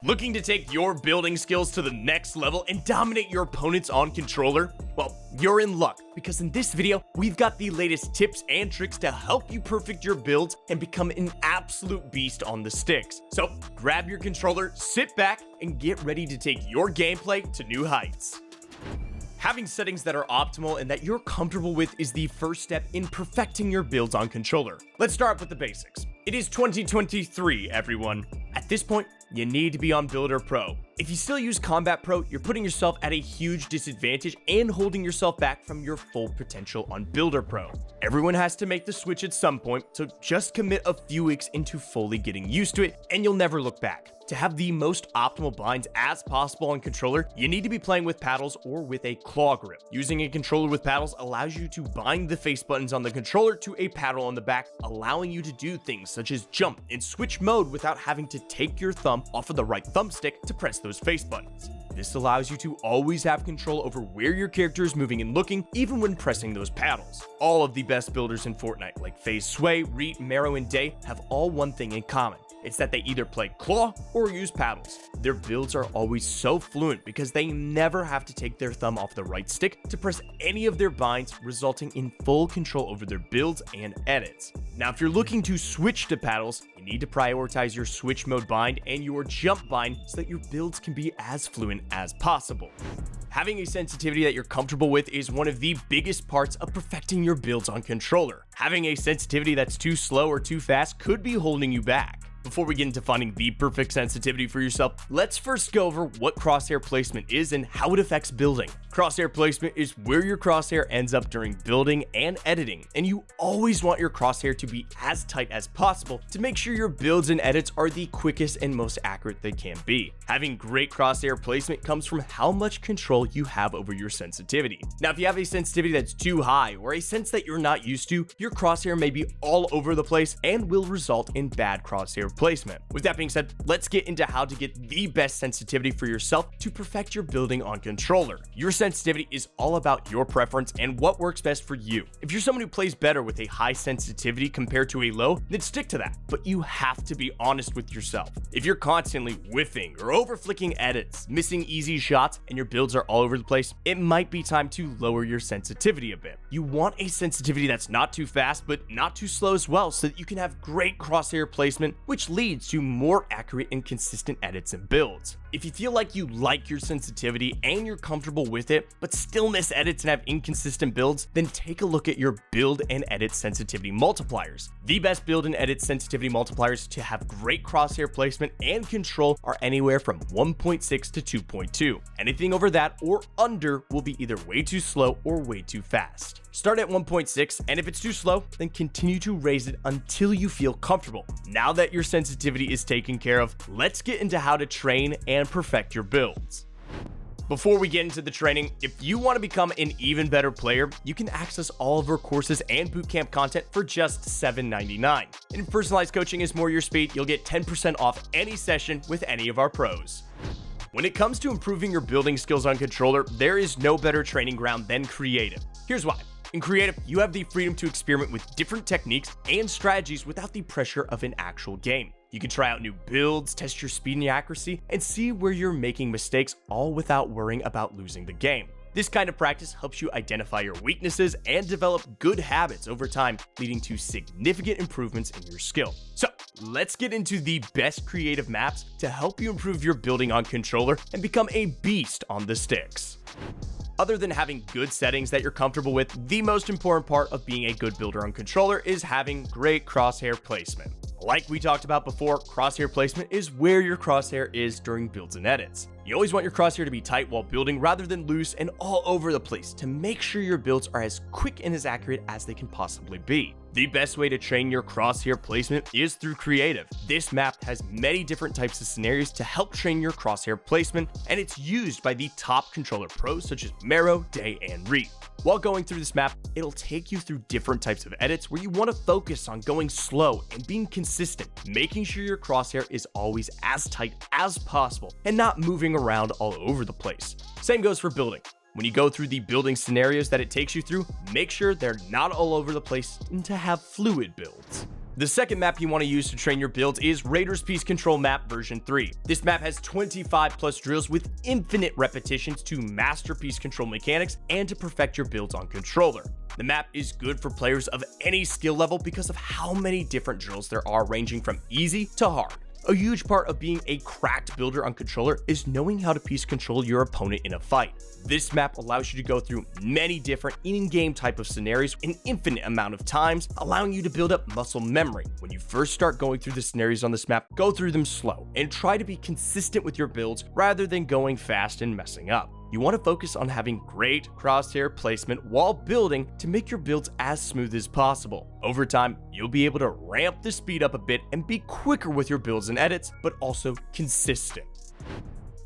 Looking to take your building skills to the next level and dominate your opponents on controller? Well, you're in luck, because in this video, we've got the latest tips and tricks to help you perfect your builds and become an absolute beast on the sticks. So grab your controller, sit back, and get ready to take your gameplay to new heights. Having settings that are optimal and that you're comfortable with is the first step in perfecting your builds on controller. Let's start with the basics. It is 2023, everyone. At this point, you need to be on Builder Pro. If you still use Combat Pro, you're putting yourself at a huge disadvantage and holding yourself back from your full potential on Builder Pro. Everyone has to make the switch at some point, so just commit a few weeks into fully getting used to it, and you'll never look back. To have the most optimal binds as possible on controller, you need to be playing with paddles or with a claw grip. Using a controller with paddles allows you to bind the face buttons on the controller to a paddle on the back, allowing you to do things such as jump and switch mode without having to take your thumb off of the right thumbstick to press those face buttons. This allows you to always have control over where your character is moving and looking, even when pressing those paddles. All of the best builders in Fortnite, like FaZe Sway, Reet, Marrow, and Day, have all one thing in common. It's that they either play claw or use paddles. Their builds are always so fluent because they never have to take their thumb off the right stick to press any of their binds, resulting in full control over their builds and edits. Now, if you're looking to switch to paddles, you need to prioritize your switch mode bind and your jump bind so that your builds can be as fluent as possible. Having a sensitivity that you're comfortable with is one of the biggest parts of perfecting your builds on controller. Having a sensitivity that's too slow or too fast could be holding you back. Before we get into finding the perfect sensitivity for yourself, let's first go over what crosshair placement is and how it affects building. Crosshair placement is where your crosshair ends up during building and editing, and you always want your crosshair to be as tight as possible to make sure your builds and edits are the quickest and most accurate they can be. Having great crosshair placement comes from how much control you have over your sensitivity. Now, if you have a sensitivity that's too high or a sense that you're not used to, your crosshair may be all over the place and will result in bad crosshair placement. With that being said, let's get into how to get the best sensitivity for yourself to perfect your building on controller. Your sensitivity is all about your preference and what works best for you. If you're someone who plays better with a high sensitivity compared to a low, then stick to that. But you have to be honest with yourself. If you're constantly whiffing or over flicking edits, missing easy shots, and your builds are all over the place, it might be time to lower your sensitivity a bit. You want a sensitivity that's not too fast, but not too slow as well, so that you can have great crosshair placement, which leads to more accurate and consistent edits and builds. If you feel like you like your sensitivity and you're comfortable with it, but still miss edits and have inconsistent builds, then take a look at your build and edit sensitivity multipliers. The best build and edit sensitivity multipliers to have great crosshair placement and control are anywhere from 1.6 to 2.2. Anything over that or under will be either way too slow or way too fast. Start at 1.6, and if it's too slow, then continue to raise it until you feel comfortable. Now that your sensitivity is taken care of, let's get into how to train and perfect your builds. Before we get into the training, if you want to become an even better player, you can access all of our courses and bootcamp content for just $7.99. And if personalized coaching is more your speed, you'll get 10% off any session with any of our pros. When it comes to improving your building skills on controller, there is no better training ground than creative. Here's why. In creative, you have the freedom to experiment with different techniques and strategies without the pressure of an actual game. You can try out new builds, test your speed and accuracy, and see where you're making mistakes, all without worrying about losing the game. This kind of practice helps you identify your weaknesses and develop good habits over time, leading to significant improvements in your skill. So let's get into the best creative maps to help you improve your building on controller and become a beast on the sticks. Other than having good settings that you're comfortable with, the most important part of being a good builder on controller is having great crosshair placement. Like we talked about before, crosshair placement is where your crosshair is during builds and edits. You always want your crosshair to be tight while building rather than loose and all over the place to make sure your builds are as quick and as accurate as they can possibly be. The best way to train your crosshair placement is through creative. This map has many different types of scenarios to help train your crosshair placement, and it's used by the top controller pros such as Marrow, Day, and Reet. While going through this map, it'll take you through different types of edits where you want to focus on going slow and being consistent, making sure your crosshair is always as tight as possible and not moving around all over the place. Same goes for building. When you go through the building scenarios that it takes you through, make sure they're not all over the place and to have fluid builds. The second map you want to use to train your builds is Raiders Piece Control Map version 3. This map has 25 plus drills with infinite repetitions to master piece control mechanics and to perfect your builds on controller. The map is good for players of any skill level because of how many different drills there are, ranging from easy to hard. A huge part of being a cracked builder on controller is knowing how to piece control your opponent in a fight. This map allows you to go through many different in-game type of scenarios an infinite amount of times, allowing you to build up muscle memory. When you first start going through the scenarios on this map, go through them slow and try to be consistent with your builds rather than going fast and messing up. You want to focus on having great crosshair placement while building to make your builds as smooth as possible. Over time, you'll be able to ramp the speed up a bit and be quicker with your builds and edits, but also consistent.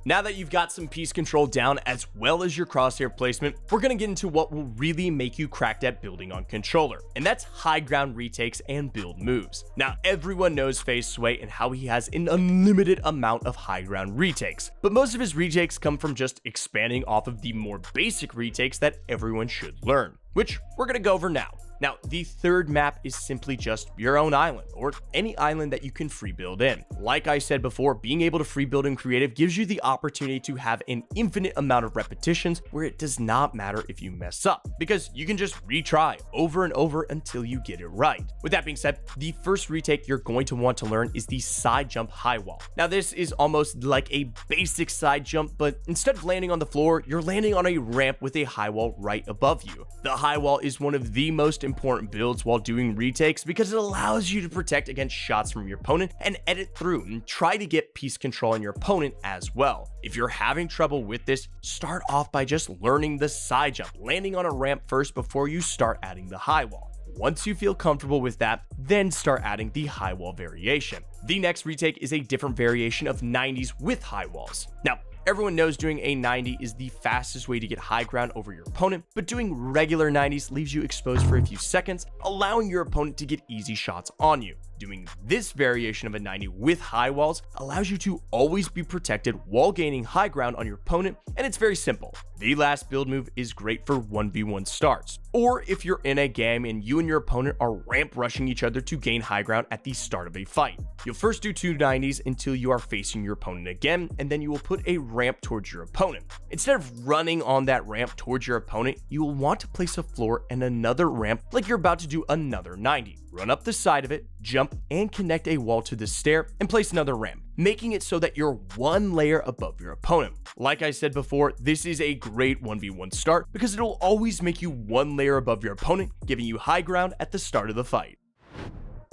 Now that you've got some piece control down as well as your crosshair placement, we're going to get into what will really make you cracked at building on controller, and that's high ground retakes and build moves. Now, everyone knows Phase Sway and how he has an unlimited amount of high ground retakes, but most of his retakes come from just expanding off of the more basic retakes that everyone should learn, which we're going to go over now. Now, the third map is simply just your own island, or any island that you can free build in. Like I said before, being able to free build in creative gives you the opportunity to have an infinite amount of repetitions where it does not matter if you mess up, because you can just retry over and over until you get it right. With that being said, the first retake you're going to want to learn is the side jump high wall. Now, this is almost like a basic side jump, but instead of landing on the floor, you're landing on a ramp with a high wall right above you. The high wall is one of the most important builds while doing retakes because it allows you to protect against shots from your opponent and edit through and try to get piece control on your opponent as well. If you're having trouble with this, start off by just learning the side jump, landing on a ramp first before you start adding the high wall. Once you feel comfortable with that, then start adding the high wall variation. The next retake is a different variation of 90s with high walls. Now, everyone knows doing a 90 is the fastest way to get high ground over your opponent, but doing regular 90s leaves you exposed for a few seconds, allowing your opponent to get easy shots on you. Doing this variation of a 90 with high walls allows you to always be protected while gaining high ground on your opponent, and it's very simple. The last build move is great for 1v1 starts, or if you're in a game and you and your opponent are ramp rushing each other to gain high ground at the start of a fight. You'll first do two 90s until you are facing your opponent again, and then you will put a ramp towards your opponent. Instead of running on that ramp towards your opponent, you will want to place a floor and another ramp like you're about to do another 90. Run up the side of it, jump, and connect a wall to the stair and place another ramp, making it so that you're one layer above your opponent. Like I said before, this is a great 1v1 start because it'll always make you one layer above your opponent, giving you high ground at the start of the fight.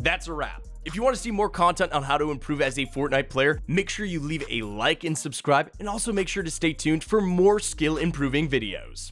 That's a wrap. If you want to see more content on how to improve as a Fortnite player, make sure you leave a like and subscribe, and also make sure to stay tuned for more skill improving videos.